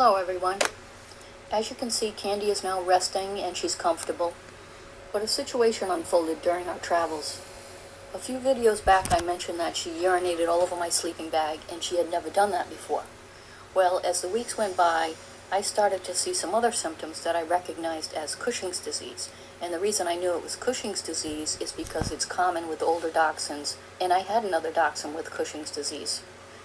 Hello everyone. As you can see, Candy is now resting and she's comfortable. But a situation unfolded during our travels. A few videos back I mentioned that she urinated all over my sleeping bag and she had never done that before. Well, as the weeks went by, I started to see some other symptoms that I recognized as Cushing's disease. And the reason I knew it was Cushing's disease is because it's common with older dachshunds, and I had another dachshund with Cushing's disease.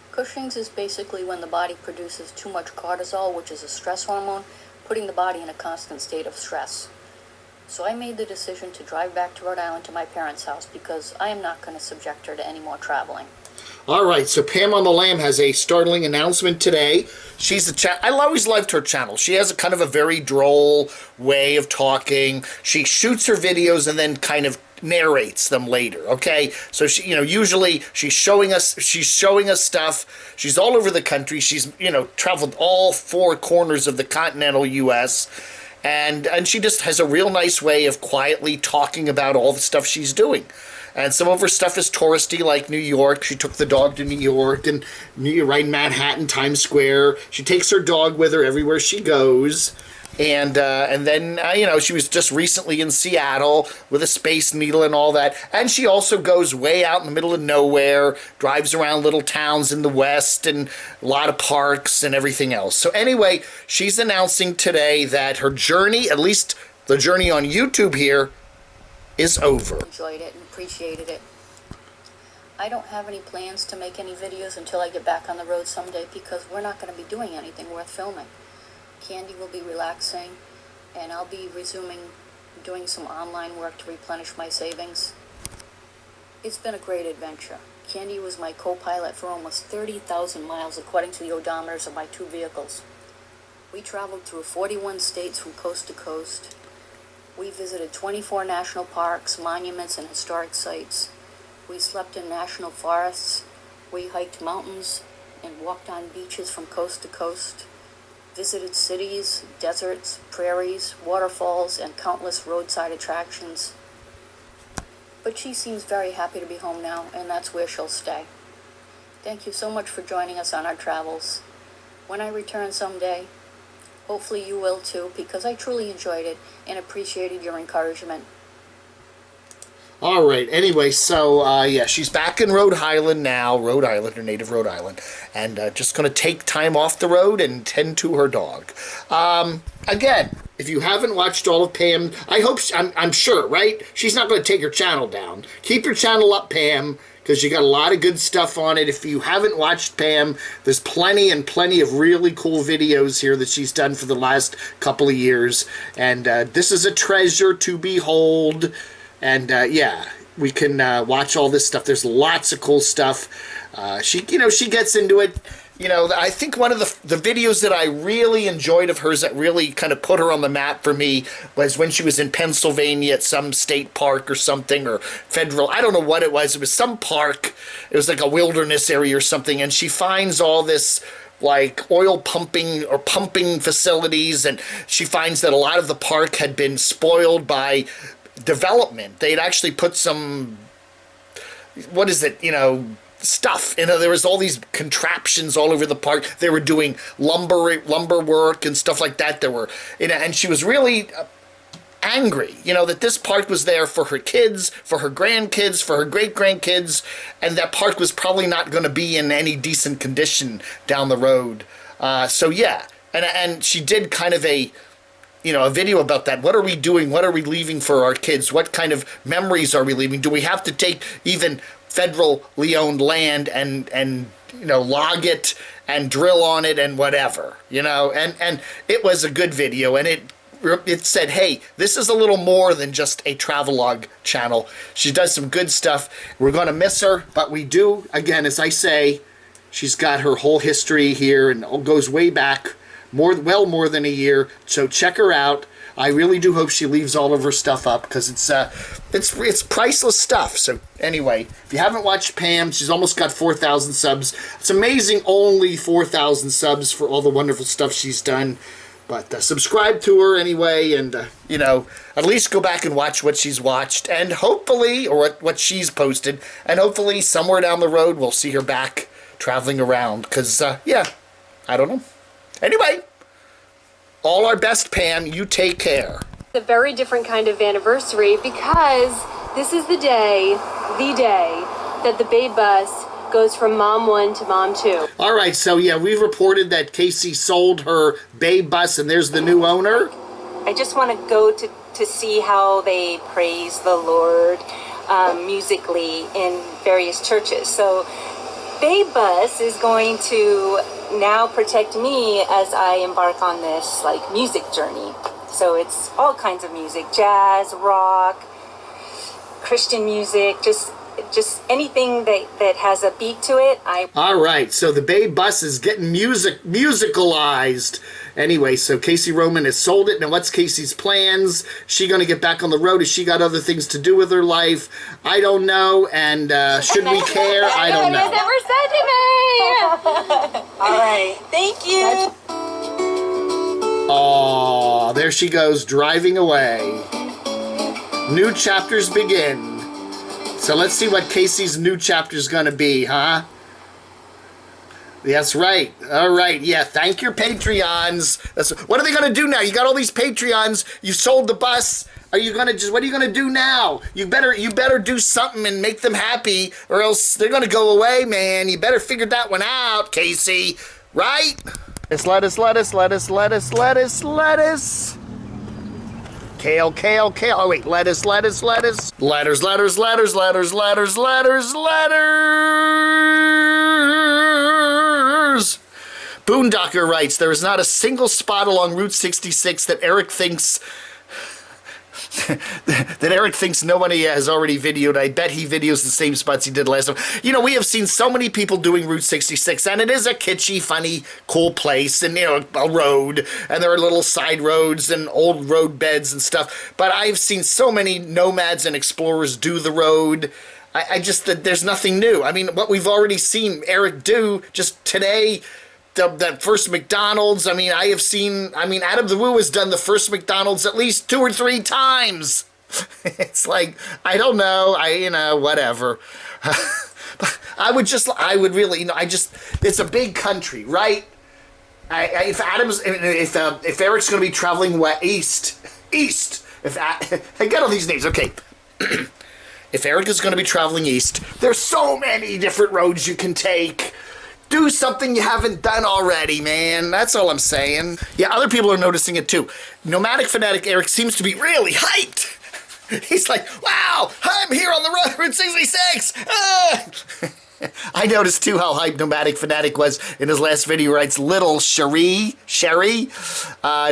Cushing's is basically when the body produces too much cortisol, which is a stress hormone, putting the body in a constant state of stress. So I made the decision to drive back to Rhode Island to my parents' house because I am not going to subject her to any more traveling. All right, so Pam on the Lam has a startling announcement today. She's I always loved her channel. She has a kind of a very droll way of talking. She shoots her videos and then kind of narrates them later, okay? So she, usually she's showing us stuff. She's all over the country. She's, traveled all four corners of the continental US. And she just has a real nice way of quietly talking about all the stuff she's doing. And some of her stuff is touristy, like New York. She took the dog to New York and right in Manhattan, Times Square. She takes her dog with her everywhere she goes. And then, she was just recently in Seattle with a Space Needle and all that. And she also goes way out in the middle of nowhere, drives around little towns in the West and a lot of parks and everything else. So anyway, she's announcing today that her journey, at least the journey on YouTube here, is over. Enjoyed it and appreciated it. I don't have any plans to make any videos until I get back on the road someday because we're not going to be doing anything worth filming. Candy will be relaxing and I'll be resuming doing some online work to replenish my savings. It's been a great adventure. Candy was my co-pilot for almost 30,000 miles according to the odometers of my two vehicles. We traveled through 41 states from coast to coast. We visited 24 national parks, monuments, and historic sites. We slept in national forests. We hiked mountains and walked on beaches from coast to coast. Visited cities, deserts, prairies, waterfalls, and countless roadside attractions. But she seems very happy to be home now, and that's where she'll stay. Thank you so much for joining us on our travels. When I return someday, hopefully you will too, because I truly enjoyed it and appreciated your encouragement. All right. Anyway, so, yeah, she's back in Rhode Island now. Rhode Island, her native Rhode Island. And just going to take time off the road and tend to her dog. Again, if you haven't watched all of Pam, I'm sure, right? She's not going to take her channel down. Keep your channel up, Pam, because you got a lot of good stuff on it. If you haven't watched Pam, there's plenty and plenty of really cool videos here that she's done for the last couple of years. And this is a treasure to behold. And, yeah, we can watch all this stuff. There's lots of cool stuff. She gets into it. I think one of the videos that I really enjoyed of hers that really kind of put her on the map for me was when she was in Pennsylvania at some state park or something, or federal, I don't know what it was. It was some park. It was like a wilderness area or something, and she finds all this like oil pumping or pumping facilities, and she finds that a lot of the park had been spoiled by development. They'd actually put some, stuff. There was all these contraptions all over the park. They were doing lumber work and stuff like that. And she was really angry, that this park was there for her kids, for her grandkids, for her great-grandkids, and that park was probably not going to be in any decent condition down the road. So yeah, and she did kind of a video about that. What are we doing? What are we leaving for our kids? What kind of memories are we leaving? Do we have to take even federally owned land and log it and drill on it and whatever, and it was a good video, and it said, hey, this is a little more than just a travelogue channel. She does some good stuff. We're going to miss her, but we do, again, as I say, she's got her whole history here and it goes way back, well more than a year, so check her out. I really do hope she leaves all of her stuff up because it's priceless stuff. So anyway, if you haven't watched Pam, she's almost got 4,000 subs. It's amazing, only 4,000 subs for all the wonderful stuff she's done. But subscribe to her anyway, and at least go back and watch what she's watched, and hopefully, or what she's posted, and hopefully somewhere down the road we'll see her back traveling around. Because yeah, I don't know. Anyway, All our best, Pam. You take care. A very different kind of anniversary because this is the day that the Babe Bus goes from Mom 1 to Mom 2. All right, so yeah, we've reported that Casey sold her Babe Bus, and there's the new owner. I just want to go to see how they praise the Lord musically in various churches. So Babe Bus is going to now protect me as I embark on this like music journey. So it's all kinds of music, jazz, rock, Christian music, just anything that has a beat to it. All right, so the Babe Bus is getting musicalized. Anyway, so Casey Roman has sold it. Now, what's Casey's plans? Is she going to get back on the road? Has she got other things to do with her life? I don't know, and should we care? I don't know. Never said to me. All right, thank you. Oh, there she goes, driving away. New chapters begin. So let's see what Casey's new chapter's gonna be, huh? That's right. All right. Yeah. Thank your Patreons. What are they gonna do now? You got all these Patreons. You sold the bus. Are you gonna what are you gonna do now? You better do something and make them happy, or else they're gonna go away, man. You better figure that one out, Casey. Right? It's lettuce. Kale. Oh, wait. Lettuce. Letters. Boondocker writes, there is not a single spot along Route 66 that Eric thinks nobody has already videoed. I bet he videos the same spots he did last time. You know, we have seen so many people doing Route 66, and it is a kitschy, funny, cool place, and, you know, a road, and there are little side roads and old road beds and stuff. But I've seen so many nomads and explorers do the road. I just, there's nothing new. I mean, what we've already seen Eric do just today, that first McDonald's, Adam the Woo has done the first McDonald's at least 2 or 3 times. It's like, I don't know, whatever. It's a big country, right? If Eric's going to be traveling east, I get all these names, okay. If Eric is going to be traveling east, there's so many different roads you can take. Do something you haven't done already, man. That's all I'm saying. Yeah, other people are noticing it too. Nomadic Fanatic Eric seems to be really hyped. He's like, wow, I'm here on the road, Route 66. I noticed too how hyped Nomadic Fanatic was in his last video. He writes, little Cherie. In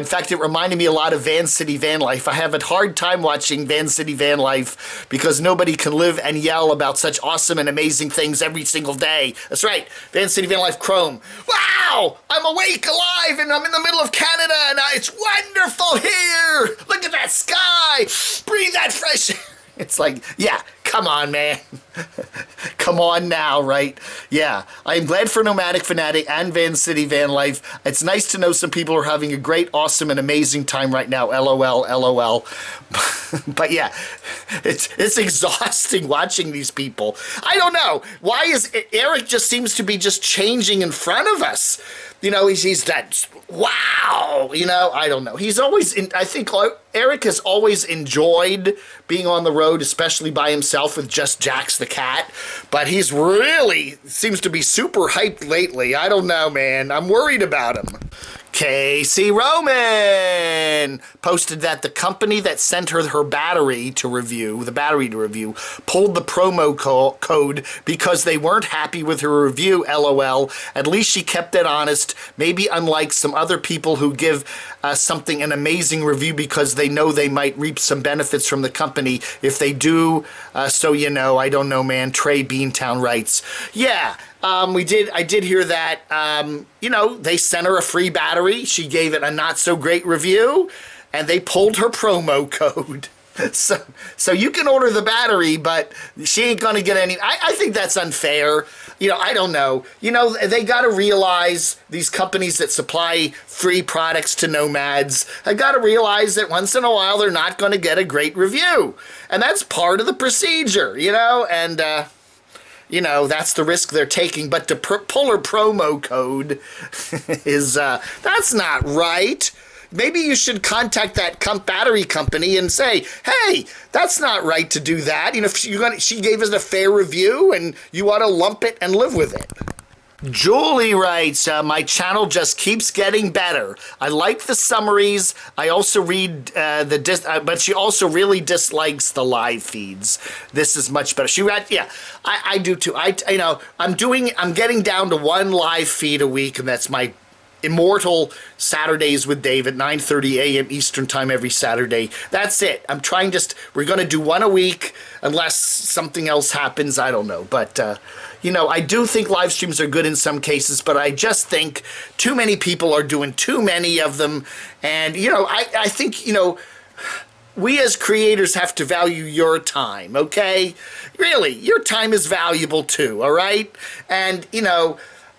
fact, it reminded me a lot of Van City Van Life. I have a hard time watching Van City Van Life because nobody can live and yell about such awesome and amazing things every single day. That's right, Van City Van Life Chrome. Wow, I'm awake, alive, and I'm in the middle of Canada, and it's wonderful here. Look at that sky. Breathe that fresh air. It's like, yeah, come on, man. Come on now, right? Yeah, I am glad for Nomadic Fanatic and Van City Van Life. It's nice to know some people are having a great, awesome, and amazing time right now. LOL. But yeah, it's exhausting watching these people. I don't know. Why is Eric just seems to be just changing in front of us? You know, he's that, wow, you know, I don't know. He's always, I think Eric has always enjoyed being on the road, especially by himself with just Jax the cat. But he's really seems to be super hyped lately. I don't know, man. I'm worried about him. Casey Roman posted that the company that sent her the battery to review, pulled the promo code because they weren't happy with her review, LOL. At least she kept it honest. Maybe unlike some other people who give something an amazing review because they know they might reap some benefits from the company. If they do, so you know, I don't know, man. Trey Beantown writes, yeah. I did hear that, you know, they sent her a free battery. She gave it a not so great review and they pulled her promo code. So you can order the battery, but she ain't going to get any. I think that's unfair. You know, I don't know. You know, they got to realize, these companies that supply free products to nomads, have got to realize that once in a while they're not going to get a great review. And that's part of the procedure, you know, and, you know, that's the risk they're taking. But to pull her promo code is, that's not right. maybe you should contact that battery company and say, hey, that's not right to do that. You know, if she gave us a fair review and you ought to lump it and live with it. Julie writes, my channel just keeps getting better. I like the summaries. I also read but she also really dislikes the live feeds. This is much better. She read, yeah, I do too. I'm getting down to one live feed a week, and that's my immortal Saturdays with Dave at 9:30 a.m. Eastern time every Saturday. That's it. We're going to do one a week unless something else happens. I don't know. But, I do think live streams are good in some cases, but I just think too many people are doing too many of them. And, I think, we as creators have to value your time, okay? Really, your time is valuable too, all right? And,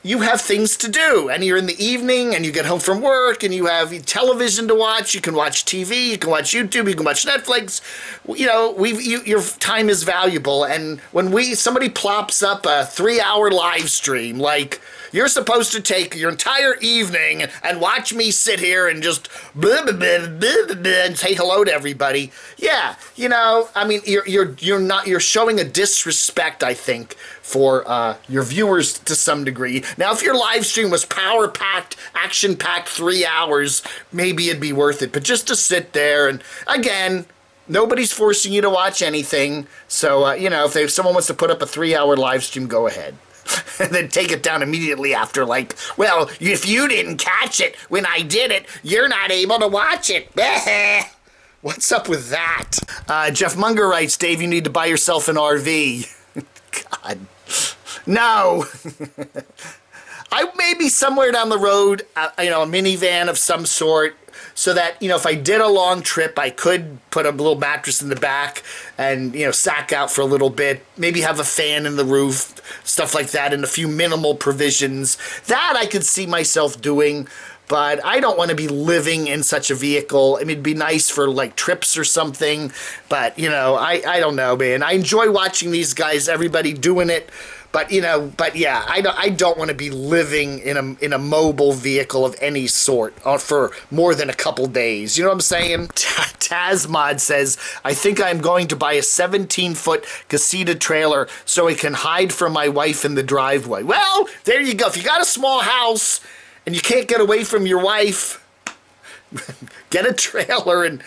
you have things to do, and you're in the evening, and you get home from work, and you have television to watch. You can watch TV, you can watch YouTube, you can watch Netflix. Your time is valuable, and when somebody plops up a 3-hour live stream, like, you're supposed to take your entire evening and watch me sit here and just blah, blah, blah, blah, blah, and say hello to everybody. Yeah, you're showing a disrespect, I think, for your viewers to some degree. Now, if your live stream was power-packed, action-packed 3 hours, maybe it'd be worth it. But just to sit there, and again, nobody's forcing you to watch anything. So, if someone wants to put up a 3-hour live stream, go ahead. And then take it down immediately after, like, well, if you didn't catch it when I did it, you're not able to watch it. What's up with that? Jeff Munger writes, Dave, you need to buy yourself an RV. God. No. I maybe somewhere down the road, a minivan of some sort, so that, if I did a long trip, I could put a little mattress in the back and, sack out for a little bit, maybe have a fan in the roof, stuff like that, and a few minimal provisions. That I could see myself doing, but I don't want to be living in such a vehicle. I mean, it'd be nice for, like, trips or something, but, I don't know, man. I enjoy watching these guys, everybody doing it. But, yeah, I don't want to be living in a mobile vehicle of any sort for more than a couple days. You know what I'm saying? Tasmad says, I think I'm going to buy a 17-foot casita trailer so I can hide from my wife in the driveway. Well, there you go. If you got a small house and you can't get away from your wife, get a trailer and...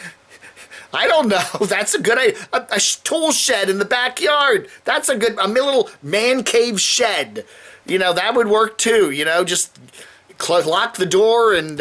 I don't know. That's a good idea. A tool shed in the backyard. That's a little man cave shed. That would work too. Just lock the door and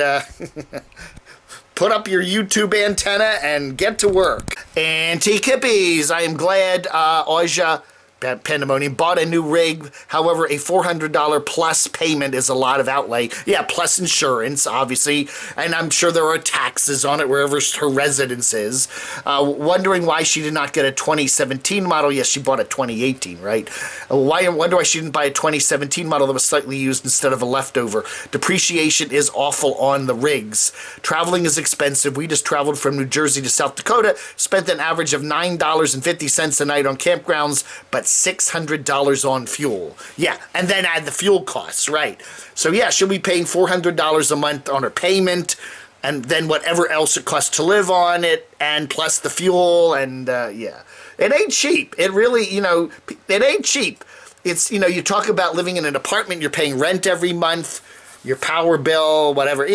put up your YouTube antenna and get to work. Antique hippies. I am glad Aja Panda Monium bought a new rig. However, a $400 plus payment is a lot of outlay. Yeah, plus insurance, obviously. And I'm sure there are taxes on it wherever her residence is. Wondering why she did not get a 2017 model. Yes, she bought a 2018, right? Wonder why she didn't buy a 2017 model that was slightly used instead of a leftover. Depreciation is awful on the rigs. Traveling is expensive. We just traveled from New Jersey to South Dakota, spent an average of $9.50 a night on campgrounds, but $600 on fuel. Yeah, and then add the fuel costs, right? So yeah, she'll be paying $400 a month on her payment, and then whatever else it costs to live on it, and plus the fuel, and yeah. It ain't cheap. It really, it ain't cheap. It's, you talk about living in an apartment, you're paying rent every month, your power bill, whatever,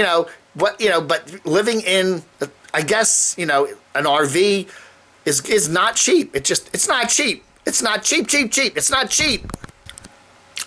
but living in, I guess, an RV is not cheap. It's not cheap. It's not cheap. It's not cheap.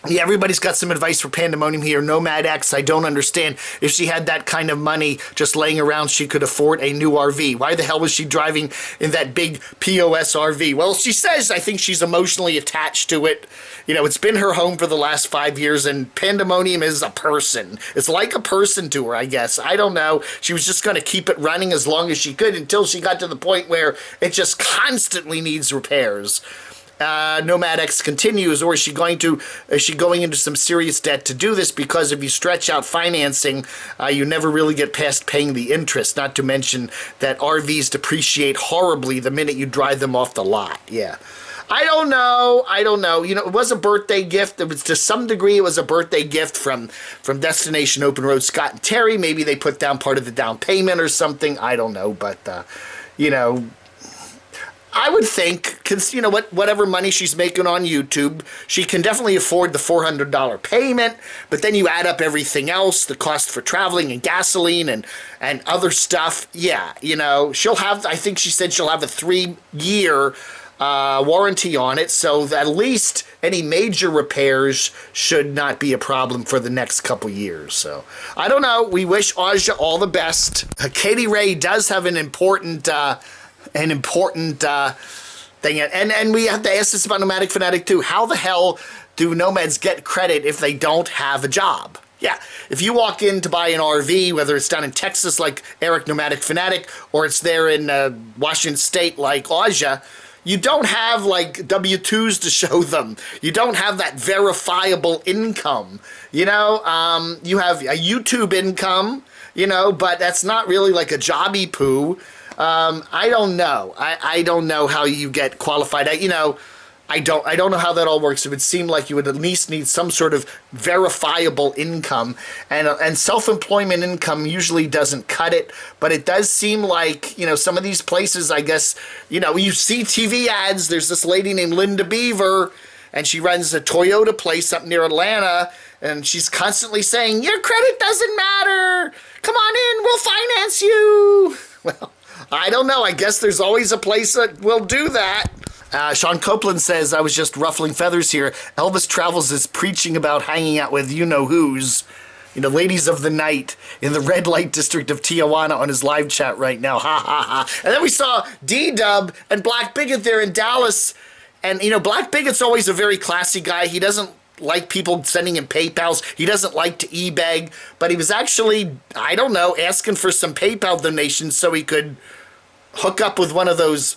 Yeah, everybody's got some advice for Panda Monium here. Nomad X, I don't understand. If she had that kind of money just laying around, she could afford a new RV. Why the hell was she driving in that big POS RV? Well, she says, I think she's emotionally attached to it. It's been her home for the last 5 years, and Panda Monium is a person. It's like a person to her, I guess. I don't know. She was just going to keep it running as long as she could until she got to the point where it just constantly needs repairs. Nomad X continues, or is she going into some serious debt to do this? Because if you stretch out financing, you never really get past paying the interest, not to mention that RVs depreciate horribly the minute you drive them off the lot. Yeah. I don't know. You know, it was a birthday gift. It was, to some degree, it was a birthday gift from Destination Open Road Scott and Terry. Maybe they put down part of the down payment or something. I don't know. But, you know, I would think, because, you know, whatever money she's making on YouTube, she can definitely afford the $400 payment, but then you add up everything else, the cost for traveling and gasoline and other stuff. Yeah, you know, I think she said she'll have a 3-year warranty on it, so at least any major repairs should not be a problem for the next couple years. So, I don't know. We wish Aja all the best. Katie Ray does have an important thing. And we have to ask this about Nomadic Fanatic too. How the hell do Nomads get credit if they don't have a job? Yeah, if you walk in to buy an RV, whether it's down in Texas like Eric Nomadic Fanatic, or it's there in Washington State like Aja, you don't have like W-2s to show them. You don't have that verifiable income. You know, you have a YouTube income, you know, but that's not really like a jobby poo. I don't know. I don't know how you get qualified. You know, I don't know how that all works. It would seem like you would at least need some sort of verifiable income, and self-employment income usually doesn't cut it, but it does seem like, you know, some of these places, I guess, you know, you see TV ads. There's this lady named Linda Beaver, and she runs a Toyota place up near Atlanta, and she's constantly saying, your credit doesn't matter. Come on in, we'll finance you. Well, I don't know. I guess there's always a place that will do that. Sean Copeland says, I was just ruffling feathers here. Elvis Travels is preaching about hanging out with you-know-who's, you know, ladies of the night in the red light district of Tijuana on his live chat right now. Ha, ha, ha. And then we saw Dee Dub and Black Bigot there in Dallas. And, you know, Black Bigot's always a very classy guy. He doesn't like people sending him PayPals. He doesn't like to e-beg. But he was actually, I don't know, asking for some PayPal donations so he could hook up with one of those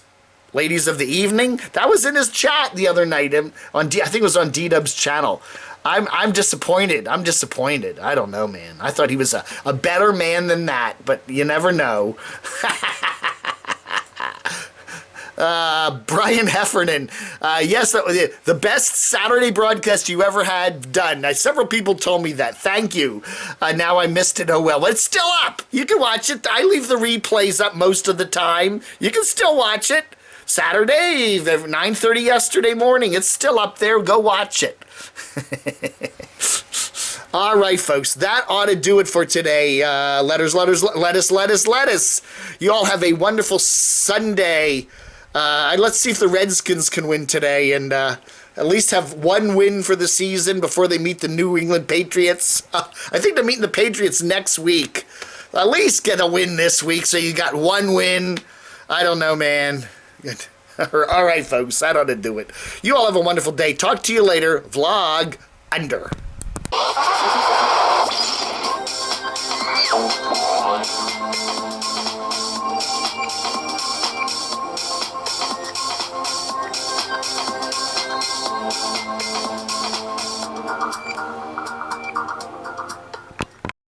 ladies of the evening. That was in his chat the other night on I think it was on Dee Dub's channel. I'm disappointed. I'm disappointed. I don't know, man. I thought he was a better man than that, but you never know. Brian Heffernan. Yes, that was it. The best Saturday broadcast you ever had done. Now, several people told me that. Thank you. Now I missed it. Oh, well. It's still up. You can watch it. I leave the replays up most of the time. You can still watch it. Saturday, 9:30 yesterday morning. It's still up there. Go watch it. All right, folks. That ought to do it for today. Lettuce. You all have a wonderful Sunday. Let's see if the Redskins can win today and at least have one win for the season before they meet the New England Patriots. I think they're meeting the Patriots next week. At least get a win this week so you got one win. I don't know, man. Good. All right, folks. That ought to do it. You all have a wonderful day. Talk to you later. Vlog under.